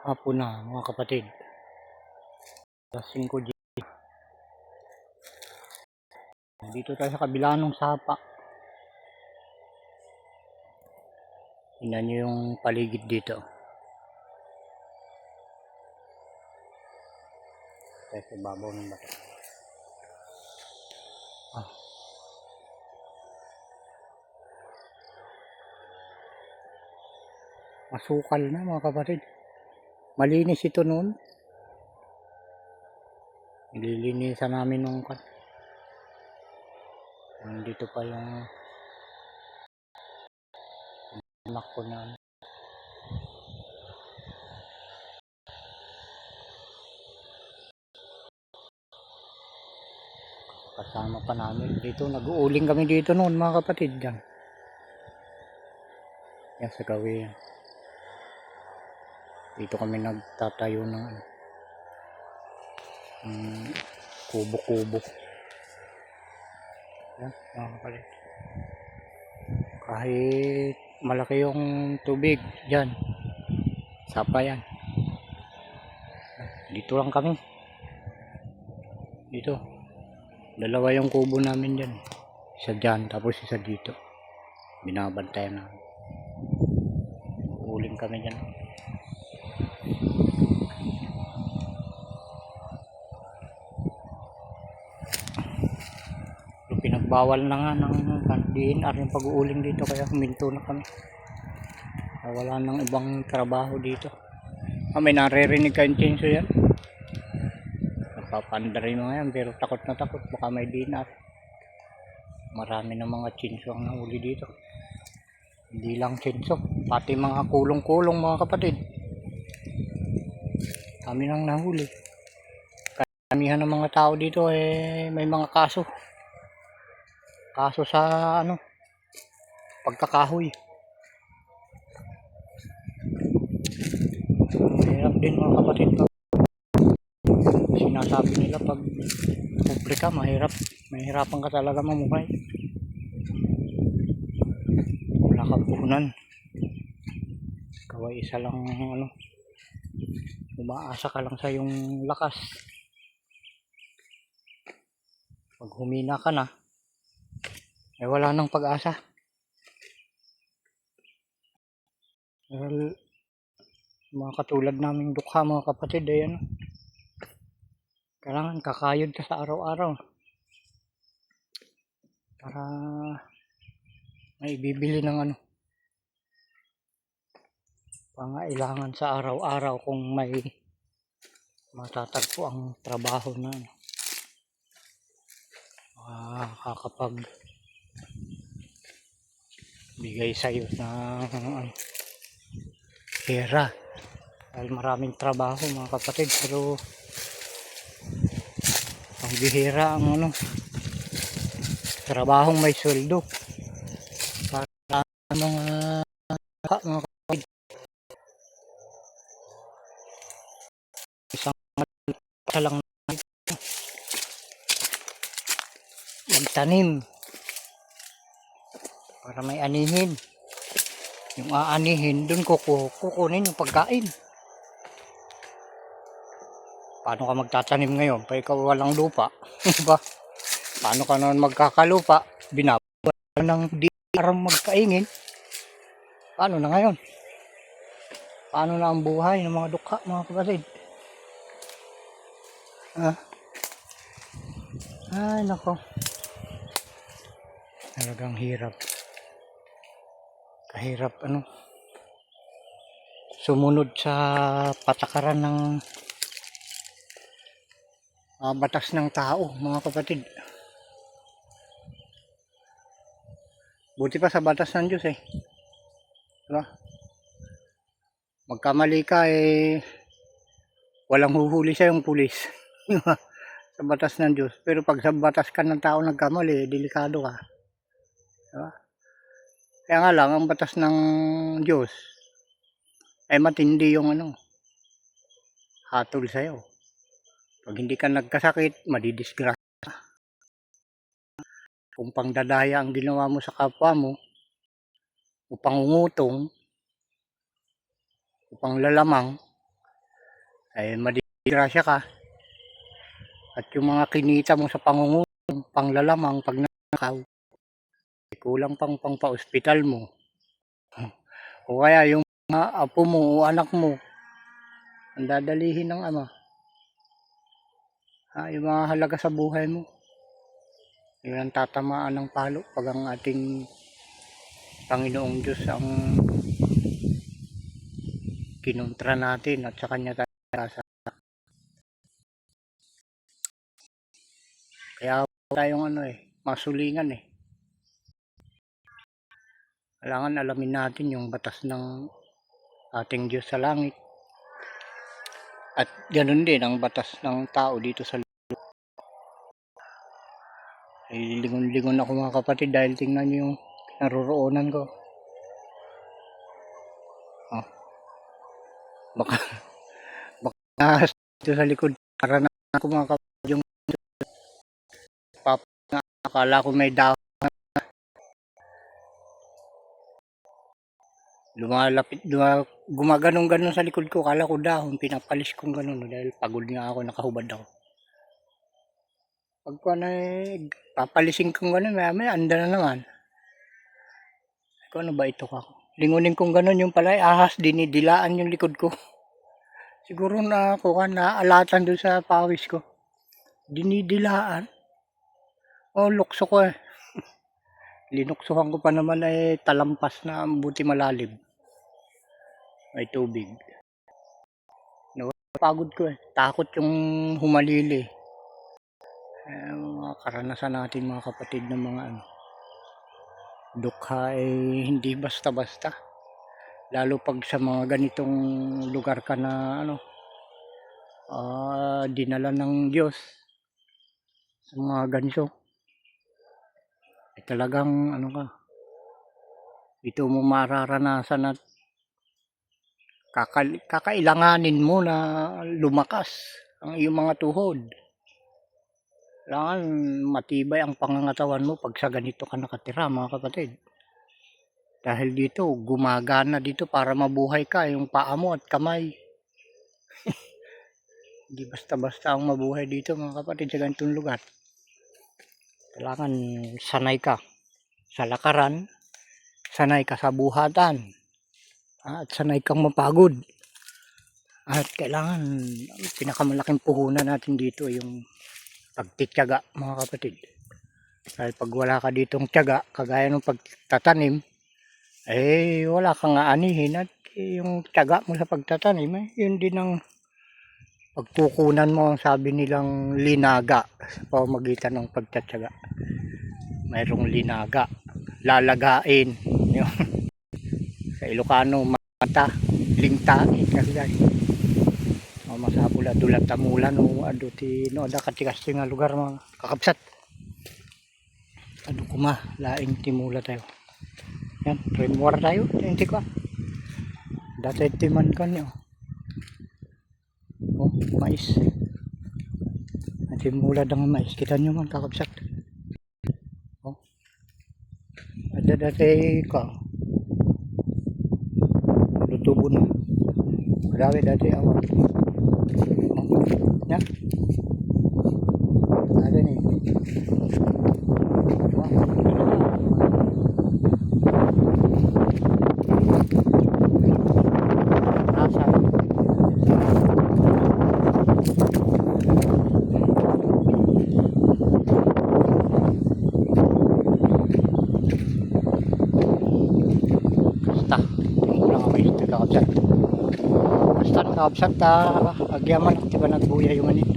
Hapon na mga kapatid. Alas 5 dito tayo sa kabila ng sapa. Tingnan nyo yung paligid dito. Tayo sa ibabaw ng bato. Masukal na mga kapatid. Malinis ito noon. Nililinisan namin nung dito pa yung anak ko na kasama pa namin dito. Nag-uuling kami dito noon mga kapatid. Yan sa gawin. Dito kami nagtatayo ng kubo-kubo. Yan mga kapatid. Kahit malaki yung tubig dyan, sapa yan. Dito lang kami. Dito. Dalawa yung kubo namin dyan. Isa dyan, tapos isa dito. Binabantayan namin. Uling kami dyan. Pinagbawal na nga ng DNR yung pag-uuling dito, kaya huminto na kami. Wala nang ibang trabaho dito. May naririnig kayong chinso yan. Nagpapanda rin mga yan, pero takot na takot, baka may DNR. Marami na mga chinso ang nahuli dito. Hindi lang chinso, pati mga kulong-kulong mga kapatid. Kami nang nahuli. Karamihan ng mga tao dito may mga kaso. Kaso sa pagkakahoy. Mahirap din mga kapatid. Sinasabi nila pag publika mahirap. Mahirapan ka talaga mamuhay. Wala kang puhunan. Kaway isa lang umaasa ka lang sa yung lakas. Pag humina ka na, wala nang pag-asa. Dahil mga katulad naming dukha mga kapatid, kailangan kakayod ka sa araw-araw para may bibili ng pangailangan sa araw-araw kung may matatagpo ang trabaho na kakapag bigay sa'yo ng pera. Dahil maraming trabaho mga kapatid, pero ang bihira ang trabahong may sweldo para mga kapatid. Isang mata lang magtanim para may anihin. Yung aanihin dun kukunin yung pagkain. Paano ka magtatanim ngayon? Pa ikaw walang lupa. Diba? Paano ka naman magkakalupa? Binabawal ng DNR magkaingin. Paano na ngayon? Paano na ang buhay ng mga dukha mga kapatid? Ay nako. Talagang hirap. Kahirap sumunod sa patakaran ng batas ng tao mga kapatid. Buti pa sa batas ng Diyos diba? Magkamali ka walang huhuli sa yung pulis. Sa batas ng Diyos. Pero pag sa batas ka ng tao nagkamali, delikado ka. Diba? Kaya nga lang, ang batas ng Diyos ay matindi yung hatol sa'yo. Pag hindi ka nagkasakit, madidisgrasya. Kung pangdadaya ang ginawa mo sa kapwa mo, o pangungutong, o panglalamang, ay madisgrasya ka. At yung mga kinita mo sa pangungutang, panglalamang, pag nanakaw, kulang pang pangpa-ospital mo. O kaya yung mga apo mo o anak mo, ang dadalihin ng ama. Yung mga halaga sa buhay mo. Yun ang tatamaan ng palo pag ang ating Panginoong Diyos ang kinontra natin at sa Kanya tayo sa. Kaya tayong masulingan eh. Kailangan alamin natin yung batas ng ating Diyos sa langit. At ganoon din ang batas ng tao dito sa lupa. Ay lingon-lingon ako mga kapatid dahil tingnan nyo yung naroroonan ko. Baka dito sa likod karanasan ako mga kapatid yung akala ko may dahon. Lumalapit, gumaganong-ganon sa likod ko, kala ko dahon, pinapalis kong ganon dahil pagod nga ako, nakahubad ako. Pagka papalisin kong ganon, maya anda na naman. Ano ba ito ka? Lingunin kong ganon yung pala, ahas, dinidilaan yung likod ko. Siguro na ako naalatan doon sa pawis ko. Dinidilaan. Lukso ko eh. Linuksuhan ko pa naman talampas na buti malalim. May tubig. Napagod ko eh. Takot yung humalili. Mga karanasan natin mga kapatid ng mga dukha hindi basta-basta. Lalo pag sa mga ganitong lugar ka na dinala ng Diyos sa mga ganito. Talagang ito mo mararanasan at kakailanganin mo na lumakas ang iyong mga tuhod. Kailangan matibay ang pangangatawan mo pag sa ganito ka nakatira mga kapatid. Dahil dito gumagana dito para mabuhay ka yung paa mo at kamay. Hindi basta-basta ang mabuhay dito mga kapatid sa ganitong lugar. Kailangan sanay ka sa lakaran, sanay ka sa buhatan, at sanay kang mapagod. At kailangan, pinakamalaking puhunan natin dito yung pagtitiyaga mga kapatid. Dahil pag wala ka ditong tiyaga, kagaya ng pagtatanim, wala kang aanihin. At yung tiyaga mo sa pagtatanim, yun din ang pagtukunan mo, sabi nilang linaga sa pamamagitan ng pagtatiyaga. Mayroong linaga, lalagain. Sa Ilocano, mata, lingta, masapula, dulat tamulan, ada katikas nga lugar mga kakabsat. Kuma, laing timula tayo. Yan, rimwar tayo, hindi ko. Dati timan ka niyo. Mais. Timula ng mais, kita nyo man kakabsat. Ada dati ka. Lutubo na. Marami dati awan. Ya. Ada nih. Rasa. Basta nakakabsat agyaman ako diba nagbuya yung anit.